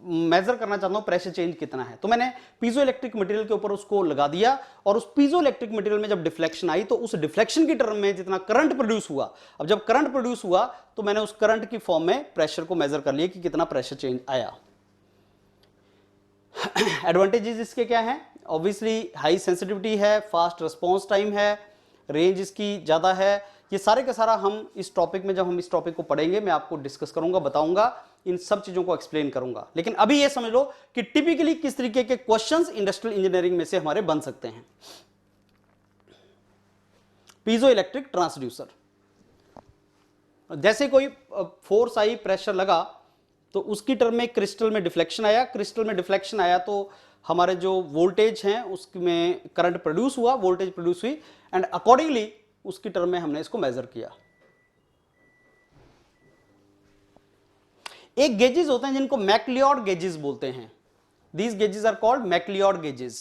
मेजर करना चाहता हूं, प्रेशर चेंज कितना है, तो मैंने पीजो इलेक्ट्रिक मटेरियल के ऊपर उसको लगा दिया और उस पीजो इलेक्ट्रिक मटेरियल में जब डिफ्लेक्शन आई तो उस डिफ्लेक्शन की टर्म में जितना करंट प्रोड्यूस हुआ, अब जब करंट प्रोड्यूस हुआ तो मैंने उस करंट की फॉर्म में प्रेशर को मेजर कर लिया कि कितना प्रेशर चेंज आया। एडवांटेजेस इसके क्या हैं? ऑब्वियसली हाई सेंसिटिविटी है, फास्ट रिस्पॉन्स टाइम है, रेंज इसकी ज्यादा है। ये सारे का सारा हम इस टॉपिक में, जब हम इस टॉपिक को पढ़ेंगे, मैं आपको डिस्कस करूंगा, बताऊंगा, इन सब चीजों को एक्सप्लेन करूंगा। लेकिन अभी ये समझ लो कि टिपिकली किस तरीके के क्वेश्चंस इंडस्ट्रियल इंजीनियरिंग में से हमारे बन सकते हैं। पीजो इलेक्ट्रिक ट्रांसड्यूसर, जैसे कोई फोर्स आई, प्रेशर लगा, तो उसकी टर्म में क्रिस्टल में डिफ्लेक्शन आया, क्रिस्टल में डिफ्लेक्शन आया तो हमारे जो वोल्टेज हैं उसमें करंट प्रोड्यूस हुआ, वोल्टेज प्रोड्यूस हुई, एंड अकॉर्डिंगली उसकी टर्म में हमने इसको मेजर किया। एक गेजेस होते हैं जिनको मैक्लियोड गेजेस बोलते हैं। These gauges are called McLeod gauges.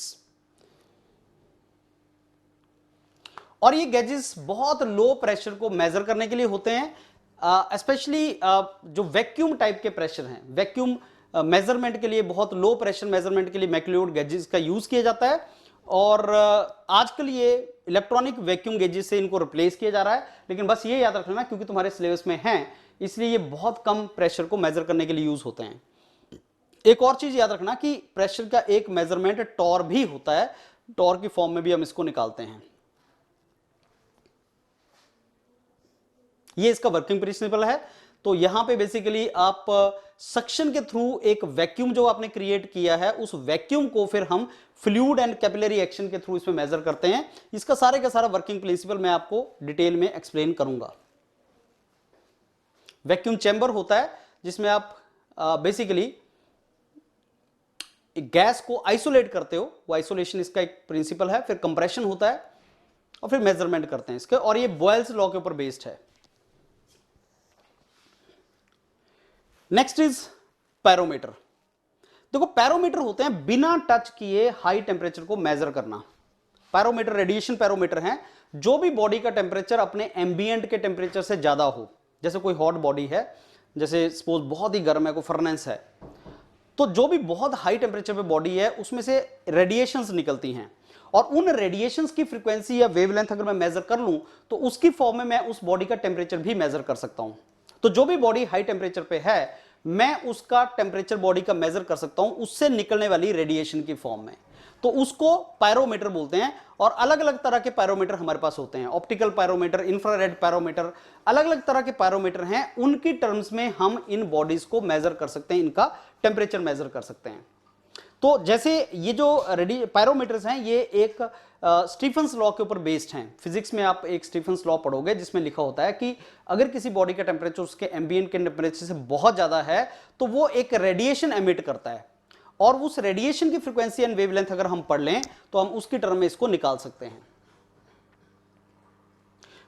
और ये गेजेस बहुत लो प्रेशर को मेजर करने के लिए होते हैं, स्पेशली जो वैक्यूम टाइप के प्रेशर हैं, वैक्यूम मेजरमेंट के लिए, बहुत लो प्रेशर मेजरमेंट के लिए मैक्लियोड गेजेस का यूज किया जाता है। और आजकल ये इलेक्ट्रॉनिक वैक्यूम गेजेस से इनको रिप्लेस किया जा रहा है। लेकिन बस ये याद रखना, क्योंकि तुम्हारे सिलेबस में है, इसलिए ये बहुत कम प्रेशर को मेजर करने के लिए यूज होते हैं। एक और चीज याद रखना कि प्रेशर का एक मेजरमेंट टॉर भी होता है, टॉर की फॉर्म में भी हम इसको निकालते हैं। ये इसका वर्किंग प्रिंसिपल है। तो यहां पे बेसिकली आप सक्शन के थ्रू एक वैक्यूम जो आपने क्रिएट किया है, उस वैक्यूम को फिर हम फ्लूइड एंड कैपिलरी एक्शन के थ्रू इसमें मेजर करते हैं। इसका सारे का सारा वर्किंग प्रिंसिपल मैं आपको डिटेल में एक्सप्लेन करूंगा। वैक्यूम चैम्बर होता है जिसमें आप बेसिकली गैस को आइसोलेट करते हो, वो आइसोलेशन इसका एक प्रिंसिपल है। फिर कंप्रेशन होता है और फिर मेजरमेंट करते हैं इसके, और ये बॉयल्स लॉ के ऊपर बेस्ड है। Next is pyrometer. देखो, पैरोमीटर होते हैं बिना टच किए हाई टेम्परेचर को मेजर करना। पैरोमीटर रेडिएशन पैरोमीटर हैं, जो भी बॉडी का टेम्परेचर अपने एम्बिएंट के टेम्परेचर से ज्यादा हो। जैसे कोई हॉट बॉडी है, जैसे सपोज बहुत ही गर्म है, कोई फर्नेस है, तो जो भी बहुत हाई टेम्परेचर पे बॉडी है उसमें से रेडिएशंस निकलती हैं, और उन रेडिएशंस की फ्रीक्वेंसी या वेवलेंथ अगर मैं मेजर कर लूं तो उसकी फॉर्म में मैं उस बॉडी का टेम्परेचर भी मेजर कर सकता हूं। तो जो भी बॉडी हाई टेम्परेचर पे है, मैं उसका टेम्परेचर बॉडी का मेजर कर सकता हूं उससे निकलने वाली रेडिएशन की फॉर्म में, तो उसको पायरोमीटर बोलते हैं। और अलग अलग तरह के पायरोमीटर हमारे पास होते हैं, ऑप्टिकल पायरोमीटर, इंफ्रारेड पायरोमीटर, अलग अलग तरह के पायरोमीटर हैं। उनकी टर्म्स में हम इन बॉडीज को मेजर कर सकते हैं, इनका टेम्परेचर मेजर कर सकते हैं। तो जैसे ये जो पायरोमीटर्स हैं, ये एक स्टीफन्स लॉ के ऊपर बेस्ड हैं। फिजिक्स में आप एक स्टीफन्स लॉ पढ़ोगे जिसमें लिखा होता है कि अगर किसी बॉडी का टेम्परेचर उसके एम्बिएंट के टेम्परेचर से बहुत ज्यादा है तो वो एक रेडिएशन एमिट करता है, और उस रेडिएशन की फ्रीक्वेंसी एंड वेवलेंथ अगर हम पढ़ लें तो हम उसकी टर्म में इसको निकाल सकते हैं।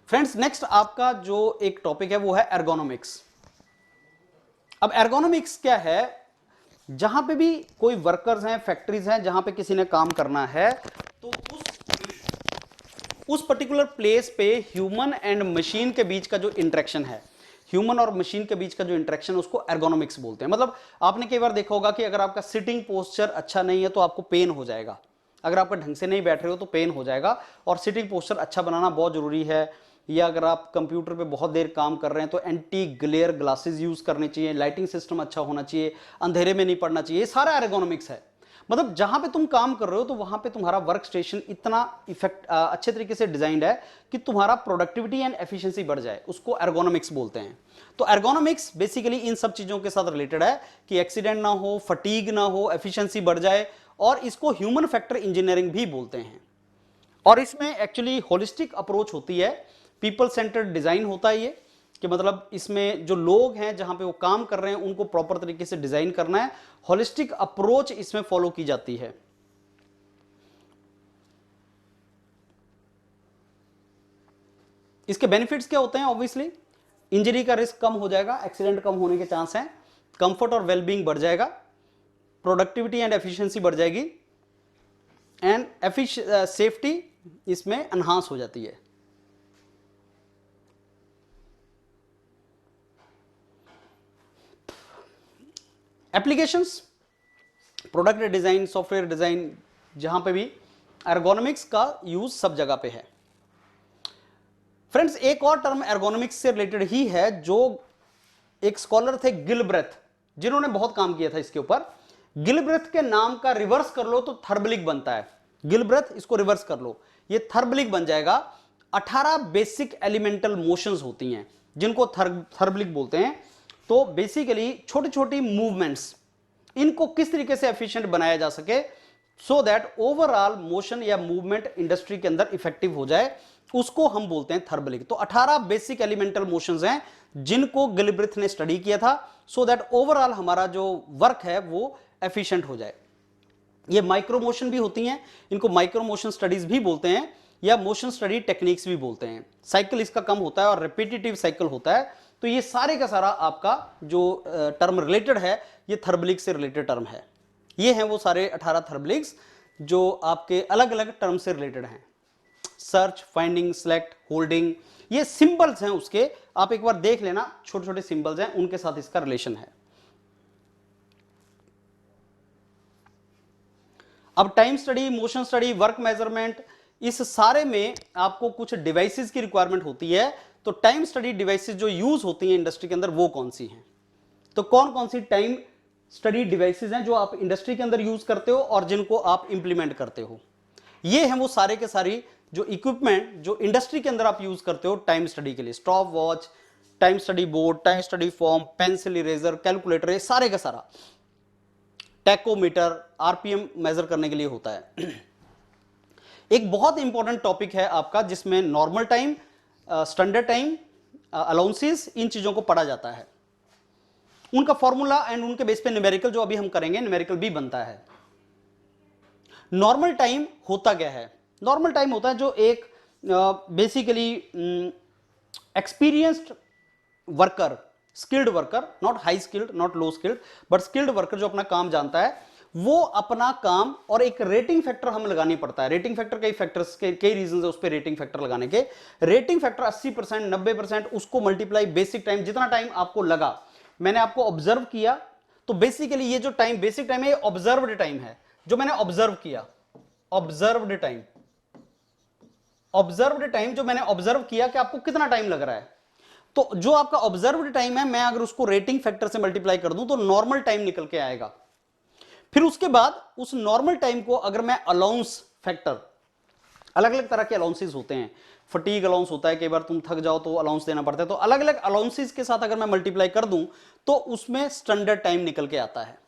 फ्रेंड्स, नेक्स्ट आपका जो एक टॉपिक है वो है एर्गोनॉमिक्स। अब एर्गोनॉमिक्स क्या है? जहां पे भी कोई वर्कर्स हैं, फैक्ट्रीज हैं, जहां पे किसी ने काम करना है, तो उस पर्टिकुलर प्लेस पे ह्यूमन एंड मशीन के बीच का जो इंटरेक्शन है, ह्यूमन और मशीन के बीच का जो इंटरेक्शन, उसको एर्गोनॉमिक्स बोलते हैं। मतलब आपने कई बार देखा होगा कि अगर आपका सिटिंग पोस्चर अच्छा नहीं है तो आपको पेन हो जाएगा, अगर आपका ढंग से नहीं बैठ रहे हो तो पेन हो जाएगा, और सिटिंग पोस्चर अच्छा बनाना बहुत जरूरी है। या अगर आप कंप्यूटर पे बहुत देर काम कर रहे हैं तो एंटी ग्लेयर ग्लासेस यूज करने चाहिए, लाइटिंग सिस्टम अच्छा होना चाहिए, अंधेरे में नहीं पड़ना चाहिए, ये सारा एर्गोनॉमिक्स है। मतलब जहां पे तुम काम कर रहे हो तो वहां पे तुम्हारा वर्क स्टेशन इतना अच्छे तरीके से डिजाइंड है कि तुम्हारा प्रोडक्टिविटी एंड एफिशिएंसी बढ़ जाए, उसको एर्गोनॉमिक्स बोलते हैं। तो एर्गोनॉमिक्स बेसिकली इन सब चीजों के साथ रिलेटेड है कि एक्सीडेंट ना हो, फटीग ना हो, एफिशिएंसी बढ़ जाए, और इसको ह्यूमन फैक्टर इंजीनियरिंग भी बोलते हैं। और इसमें एक्चुअली होलिस्टिक अप्रोच होती है, पीपल सेंटर्ड डिजाइन होता है ये, कि मतलब इसमें जो लोग हैं जहां पे वो काम कर रहे हैं उनको प्रॉपर तरीके से डिजाइन करना है, होलिस्टिक अप्रोच इसमें फॉलो की जाती है। इसके बेनिफिट्स क्या होते हैं? ऑब्वियसली इंजरी का रिस्क कम हो जाएगा, एक्सीडेंट कम होने के चांस हैं, कंफर्ट और वेलबींग बढ़ जाएगा, प्रोडक्टिविटी एंड एफिशिएंसी बढ़ जाएगी, एंड सेफ्टी इसमें एनहांस हो जाती है। Applications, product design, software design, जहां पे भी एर्गोनॉमिक्स का यूज सब जगह पे है। फ्रेंड्स, एक और टर्म एर्गोनॉमिक्स से रिलेटेड ही है, जो एक स्कॉलर थे गिलब्रेथ, जिन्होंने बहुत काम किया था इसके ऊपर। गिलब्रेथ के नाम का रिवर्स कर लो तो थर्बलिक बनता है। गिलब्रेथ, इसको रिवर्स कर लो, ये थर्बलिक बन जाएगा। 18 बेसिक एलिमेंटल मोशंस होती हैं जिनको थर्बलिक बोलते हैं। तो बेसिकली छोटी छोटी मूवमेंट्स, इनको किस तरीके से एफिशिएंट बनाया जा सके सो दैट ओवरऑल मोशन या मूवमेंट इंडस्ट्री के अंदर इफेक्टिव हो जाए, उसको हम बोलते हैं थर्बलिक। तो 18 बेसिक एलिमेंटल मोशंस हैं जिनको गिलब्रेथ ने स्टडी किया था, सो दैट ओवरऑल हमारा जो वर्क है वो एफिशिएंट हो जाए। ये माइक्रो मोशन भी होती हैं, इनको माइक्रो मोशन स्टडीज भी बोलते हैं या मोशन स्टडी टेक्निक्स भी बोलते हैं। साइकिल इसका कम होता है और रिपीटेटिव साइकिल होता है। तो ये सारे का सारा आपका जो टर्म रिलेटेड है, ये थर्बलिक से रिलेटेड टर्म है। ये हैं वो सारे 18 थर्बलिक्स जो आपके अलग अलग टर्म से रिलेटेड हैं। सर्च, फाइंडिंग, सेलेक्ट, होल्डिंग, ये सिंबल्स हैं उसके, आप एक बार देख लेना, छोटे छोटे सिंबल्स हैं, उनके साथ इसका रिलेशन है। अब time study, motion study, work measurement, इस सारे में आपको कुछ डिवाइसेस की रिक्वायरमेंट होती है। तो टाइम स्टडी डिवाइसेस जो यूज होती हैं इंडस्ट्री के अंदर, वो कौन सी हैं? तो कौन कौन सी टाइम स्टडी डिवाइसेस हैं जो आप इंडस्ट्री के अंदर यूज करते हो और जिनको आप इंप्लीमेंट करते हो? ये हैं वो सारे के सारी जो इक्विपमेंट जो इंडस्ट्री के अंदर आप यूज करते हो टाइम स्टडी के लिए। Stop watch, time study board, time study form, pencil, eraser, calculator, ये सारे का सारा। टैकोमीटर, आरपीएम मेजर करने के लिए होता है। एक बहुत इंपॉर्टेंट टॉपिक है आपका जिसमें normal time, standard time, allowances, इन चीजों को पढ़ा जाता है। उनका फॉर्मूला एंड उनके बेस पे न्यूमेरिकल जो अभी हम करेंगे, न्यूमेरिकल भी बनता है। नॉर्मल टाइम होता क्या है? नॉर्मल टाइम होता है जो एक basically experienced worker, skilled worker, not high skilled, not low skilled, but skilled worker जो अपना काम जानता है, वो अपना काम, और एक रेटिंग फैक्टर हम लगानी पड़ता है। रेटिंग फैक्टर कई फैक्टर्स के कई रीजन है उस पर रेटिंग फैक्टर लगाने के। रेटिंग फैक्टर 80%, 90%, उसको मल्टीप्लाई बेसिक टाइम, जितना टाइम आपको लगा, मैंने आपको ऑब्जर्व किया, तो बेसिकली ये जो टाइम बेसिक टाइम है, ये ऑब्जर्व्ड टाइम है, जो मैंने ऑब्जर्व किया। ऑब्जर्व्ड टाइम, ऑब्जर्व्ड टाइम जो मैंने ऑब्जर्व किया कि आपको कितना टाइम लग रहा है, तो जो आपका ऑब्जर्व्ड टाइम है, मैं अगर उसको रेटिंग फैक्टर से मल्टीप्लाई कर दूं तो नॉर्मल टाइम निकल के आएगा। फिर उसके बाद उस नॉर्मल टाइम को अगर मैं अलाउंस फैक्टर, अलग अलग तरह के अलाउंसेस होते हैं, फटीग अलाउंस होता है, कई बार तुम थक जाओ तो अलाउंस देना पड़ता है, तो अलग अलग अलाउंसेस के साथ अगर मैं मल्टीप्लाई कर दूं तो उसमें स्टैंडर्ड टाइम निकल के आता है,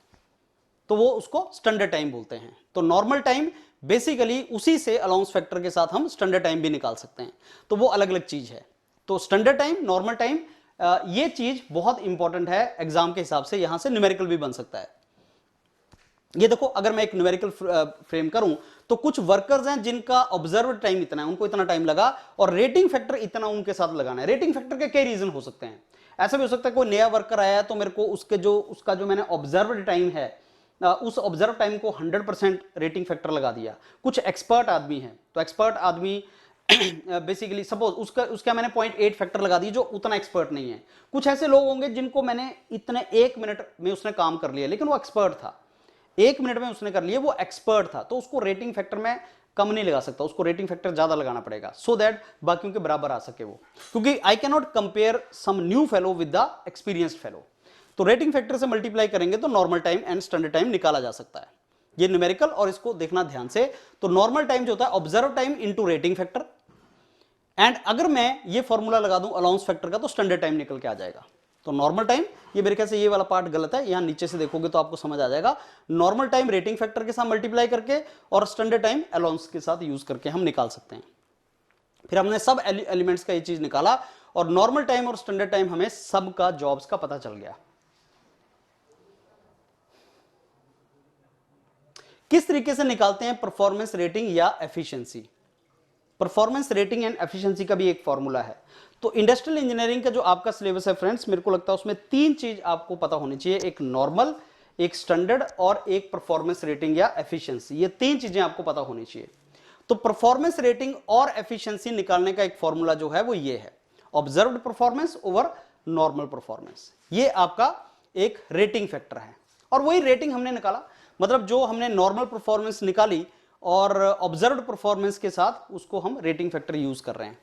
तो वो उसको स्टैंडर्ड टाइम बोलते हैं। तो नॉर्मल टाइम बेसिकली उसी से अलाउंस फैक्टर के साथ हम स्टैंडर्ड टाइम भी निकाल सकते हैं, तो वो अलग अलग चीज है। तो स्टैंडर्ड टाइम, नॉर्मल टाइम, ये चीज बहुत इंपॉर्टेंट है एग्जाम के हिसाब से, यहां से न्यूमेरिकल भी बन सकता है। ये देखो, अगर मैं एक न्यूमेरिकल फ्रेम करूं तो कुछ वर्कर्स हैं जिनका ऑब्जर्व्ड टाइम इतना है, उनको इतना टाइम लगा, और रेटिंग फैक्टर इतना उनके साथ लगाना है। रेटिंग फैक्टर के कई रीजन हो सकते हैं। ऐसा भी हो सकता है कोई नया वर्कर आया है तो मेरे को उसका जो मैंने ऑब्जर्व्ड टाइम है, उस ऑब्जर्व टाइम को 100% रेटिंग फैक्टर लगा दिया। कुछ एक्सपर्ट आदमी है तो एक्सपर्ट आदमी बेसिकली सपोज उसका मैंने 0.8 फैक्टर लगा दी, जो उतना एक्सपर्ट नहीं है। कुछ ऐसे लोग होंगे जिनको मैंने इतने 1 मिनट में उसने काम कर लिया, लेकिन वो एक्सपर्ट था, 1 मिनट में उसने कर लिया, वो एक्सपर्ट था, तो उसको रेटिंग फैक्टर में कम नहीं लगा सकता, उसको रेटिंग फैक्टर ज्यादा लगाना पड़ेगा, सो दैट बाकियों के बराबर आ सके वो, क्योंकि I can not compare some new fellow with the experienced fellow. तो रेटिंग फैक्टर से मल्टीप्लाई करेंगे तो normal time and standard time निकाला जा सकता है। ये न्यूमेरिकल, और इसको देखना ध्यान से। तो नॉर्मल टाइम जो होता है observe time into rating factor, and अगर मैं ये फॉर्मूला लगा दूं अलाउंस फैक्टर का तो स्टैंडर्ड टाइम निकल के आ जाएगा। तो नॉर्मल टाइम, ये मेरे ख्याल से ये वाला पार्ट गलत है, यहां नीचे से देखोगे तो आपको समझ आ जाएगा। नॉर्मल टाइम रेटिंग फैक्टर के साथ मल्टीप्लाई करके और स्टैंडर्ड टाइम अलाउंस के साथ यूज करके हम निकाल सकते हैं। फिर हमने सब एलिमेंट्स का ये चीज निकाला, और नॉर्मल टाइम और स्टैंडर्ड टाइम हमें सब का जॉब्स का पता चल गया। किस तरीके से निकालते हैं परफॉर्मेंस रेटिंग या efficiency? Performance rating and efficiency का भी एक फॉर्मूला है। तो इंडस्ट्रियल इंजीनियरिंग का जो आपका सिलेबस है फ्रेंड्स, मेरे को लगता है उसमें 3 चीज आपको पता होनी चाहिए, एक नॉर्मल, एक स्टैंडर्ड और एक परफॉर्मेंस रेटिंग या एफिशिएंसी। ये 3 चीजें आपको पता होनी चाहिए। तो परफॉर्मेंस रेटिंग और एफिशिएंसी निकालने का एक फॉर्मूला जो है वो ये है, observed performance over normal performance. ये आपका एक रेटिंग फैक्टर है और वही रेटिंग हमने निकाला, मतलब जो हमने नॉर्मल परफॉर्मेंस निकाली और ऑब्जर्व्ड परफॉर्मेंस के साथ उसको हम रेटिंग फैक्टर यूज कर रहे हैं।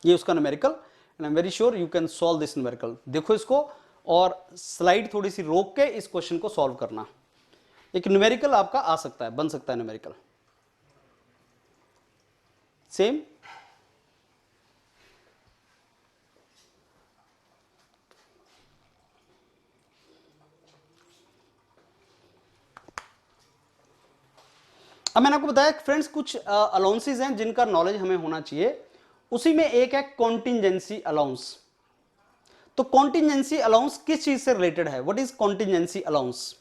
ये उसका numerical, and I am very sure you can solve this numerical. देखो इसको और स्लाइड थोड़ी सी रोक के इस क्वेश्चन को सॉल्व करना। एक न्यूमेरिकल आपका आ सकता है, बन सकता है न्यूमेरिकल सेम। अब मैंने आपको बताया फ्रेंड्स कुछ अलाउंसेस हैं जिनका नॉलेज हमें होना चाहिए, उसी में एक है कॉन्टिजेंसी अलाउंस। तो कॉन्टिजेंसी अलाउंस किस चीज से रिलेटेड है? What is contingency allowance?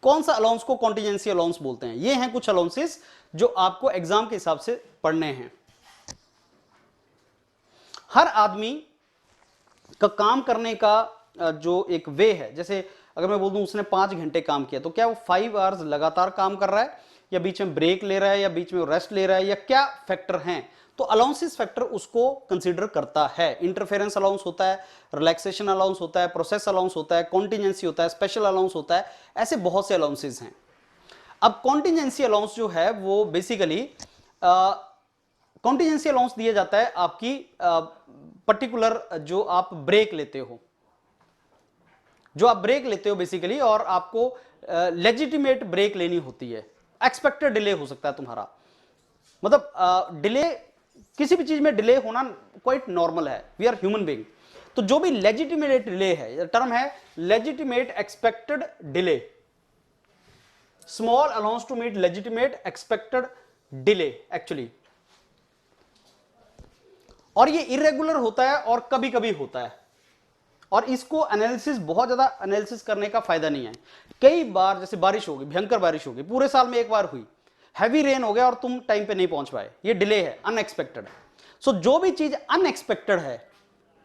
कौन सा अलाउंस को कॉन्टिजेंसी अलाउंस बोलते हैं? ये हैं कुछ अलाउंसेस जो आपको एग्जाम के हिसाब से पढ़ने हैं। हर आदमी का काम करने का जो एक वे है, जैसे अगर मैं बोल दूं उसने 5 घंटे काम किया, तो क्या वो 5 आवर्स लगातार काम कर रहा है या बीच में ब्रेक ले रहा है या बीच में रेस्ट ले रहा है, या क्या फैक्टर हैं? तो अलाउंसेस फैक्टर उसको कंसीडर करता है। इंटरफेरेंस अलाउंस होता है, रिलैक्सेशन अलाउंस होता है, प्रोसेस अलाउंस होता है, कॉन्टिजेंसी होता है, स्पेशल अलाउंस होता है, ऐसे बहुत से अलाउंसेस हैं। अब कॉन्टिजेंसी अलाउंस जो है वो बेसिकली कॉन्टिजेंसी अलाउंस दिया जाता है आपकी पर्टिकुलर जो आप ब्रेक लेते हो, जो आप ब्रेक लेते हो बेसिकली, और आपको लेजिटिमेट ब्रेक लेनी होती है। एक्सपेक्टेड डिले हो सकता है तुम्हारा, मतलब डिले, किसी भी चीज में डिले होना क्वाइट नॉर्मल है, वी आर ह्यूमन बीइंग। तो जो भी लेजिटिमेट डिले है, टर्म है legitimate expected delay, small allowance to meet legitimate expected delay actually. और ये इरेगुलर होता है और कभी कभी होता है, और इसको एनालिसिस, बहुत ज्यादा एनालिसिस करने का फायदा नहीं है। कई बार जैसे बारिश होगी, भयंकर बारिश होगी, पूरे साल में एक बार हुई, हैवी रेन हो गया और तुम टाइम पे नहीं पहुंच पाए, ये डिले है, अनएक्सपेक्टेड। सो जो भी चीज अनएक्सपेक्टेड है,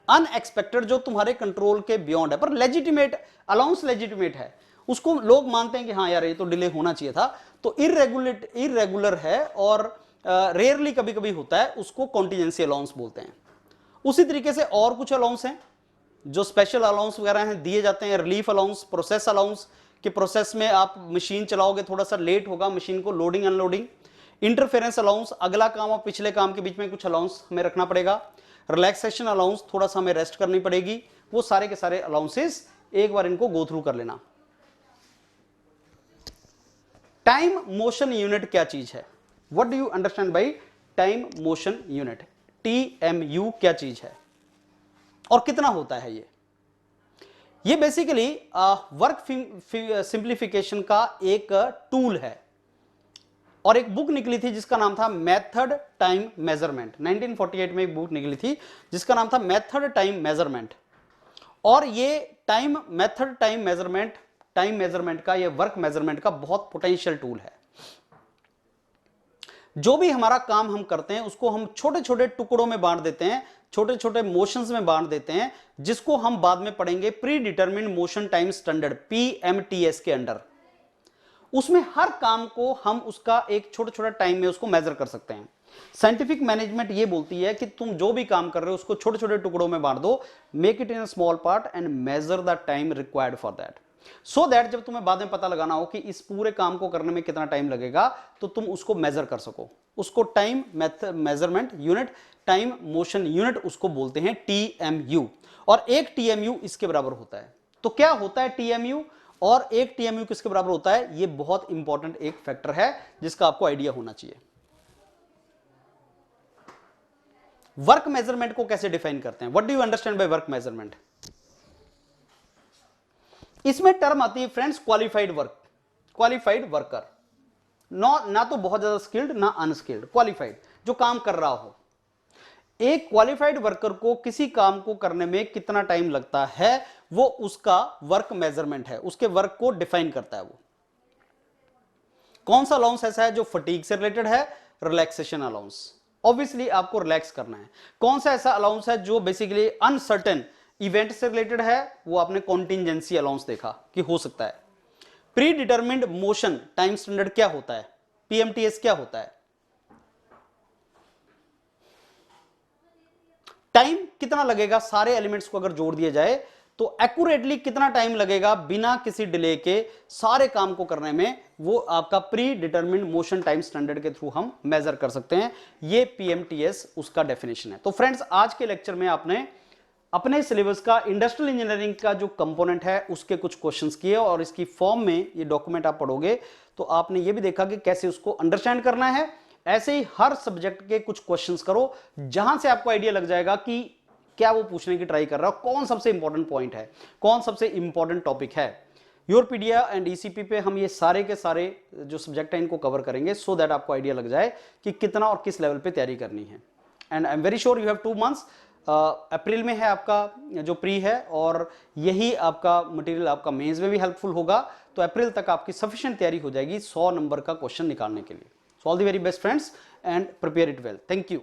अनएक्सपेक्टेड जो तुम्हारे कंट्रोल के बियॉन्ड है, पर लेजिटिमेट अलाउंस लेजिटिमेट है, उसको लोग मानते हैं कि हाँ यार ये तो डिले होना चाहिए था। तो इरेगुलर है और रेयरली कभी कभी होता है, उसको कॉन्टिजेंसी अलाउंस बोलते हैं। उसी तरीके से और कुछ अलाउंस हैं जो स्पेशल अलाउंस वगैरह हैं, दिए जाते हैं। रिलीफ अलाउंस, प्रोसेस अलाउंस, कि प्रोसेस में आप मशीन चलाओगे, थोड़ा सा लेट होगा मशीन को लोडिंग अनलोडिंग। इंटरफेरेंस अलाउंस, अगला काम और पिछले काम के बीच में कुछ अलाउंस हमें रखना पड़ेगा। रिलैक्सेशन अलाउंस, थोड़ा सा हमें रेस्ट करनी पड़ेगी। वो सारे के सारे अलाउंसेस, एक बार इनको गो थ्रू कर लेना। टाइम मोशन यूनिट क्या चीज है? What do you understand by time motion unit? TMU क्या चीज है और कितना होता है? ये बेसिकली वर्क सिंप्लीफिकेशन का एक टूल है, और एक बुक निकली थी जिसका नाम था मेथड टाइम मेजरमेंट। 1948 में एक बुक निकली थी जिसका नाम था मेथड टाइम मेजरमेंट। और ये मेथड टाइम मेजरमेंट का, ये वर्क मेजरमेंट का बहुत पोटेंशियल टूल है। जो भी हमारा काम हम करते हैं उसको हम छोटे छोटे टुकड़ों में बांट देते हैं, छोटे छोटे मोशंस में बांट देते हैं, जिसको हम बाद में पढ़ेंगे pre determined motion time standard, PMTS के अंडर। उसमें हर काम को हम उसका एक छोटा छोटा टाइम में उसको मेजर कर सकते हैं। साइंटिफिक मैनेजमेंट ये बोलती है कि तुम जो भी काम कर रहे हो उसको छोटे छोटे टुकड़ों में बांट दो, make it in a small part and measure the time required for that, so that जब तुम्हें बाद में पता लगाना हो कि इस पूरे काम को करने में कितना टाइम लगेगा, तो तुम उसको मेजर कर सको। उसको time measurement unit, time motion unit उसको बोलते हैं TMU। और एक TMU इसके बराबर होता है। तो क्या होता है TMU और एक TMU किसके बराबर होता है? ये बहुत इंपॉर्टेंट एक फैक्टर है जिसका आपको आइडिया होना चाहिए। वर्क मेजरमेंट को कैसे डिफाइन करते हैं? What do you understand by work measurement? इसमें टर्म आती है फ्रेंड्स क्वालिफाइड वर्कर। ना तो बहुत ज्यादा स्किल्ड ना अनस्किल्ड, क्वालिफाइड, जो काम कर रहा हो। एक क्वालिफाइड वर्कर को किसी काम को करने में कितना टाइम लगता है, वो उसका वर्क मेजरमेंट है, उसके वर्क को डिफाइन करता है। वो कौन सा अलाउंस ऐसा है जो फटीग से रिलेटेड है? Relaxation allowance. ऑब्वियसली आपको रिलैक्स करना है। कौन सा ऐसा अलाउंस है जो बेसिकली अनसर्टेन इवेंट से रिलेटेड है, वो आपने कॉन्टिजेंसी अलाउंस देखा कि हो सकता है। Pre determined motion time standard क्या होता है, पीएमटीएस क्या होता है, टाइम कितना लगेगा सारे एलिमेंट्स को अगर जोड़ दिया जाए तो एक्यूरेटली कितना टाइम लगेगा बिना किसी डिले के सारे काम को करने में, वो आपका pre determined motion time standard के थ्रू हम मेजर कर सकते हैं। ये पीएमटीएस उसका डेफिनेशन है। तो फ्रेंड्स, आज के लेक्चर में आपने अपने सिलेबस का इंडस्ट्रियल इंजीनियरिंग का जो कंपोनेंट है उसके कुछ क्वेश्चंस किए, और इसकी फॉर्म में ये डॉक्यूमेंट आप पढ़ोगे तो आपने ये भी देखा कि कैसे उसको अंडरस्टैंड करना है। ऐसे ही हर सब्जेक्ट के कुछ क्वेश्चंस करो जहां से आपको आइडिया लग जाएगा कि क्या वो पूछने की ट्राई कर रहा है, कौन सबसे इंपॉर्टेंट पॉइंट है, कौन सबसे इंपॉर्टेंट टॉपिक है। यूरोपीडिया एंड ईसीपी पे हम ये सारे के सारे जो सब्जेक्ट हैं इनको कवर करेंगे, सो दैट आपको आइडिया लग जाए कि कितना और किस लेवल पे तैयारी करनी है। And I am very sure you have 2 months. अप्रैल में है आपका जो प्री है, और यही आपका मटेरियल आपका मेंस में भी हेल्पफुल होगा। तो अप्रैल तक आपकी सफिशिएंट तैयारी हो जाएगी 100 नंबर का क्वेश्चन निकालने के लिए। So all the very best friends and prepare it well. Thank you.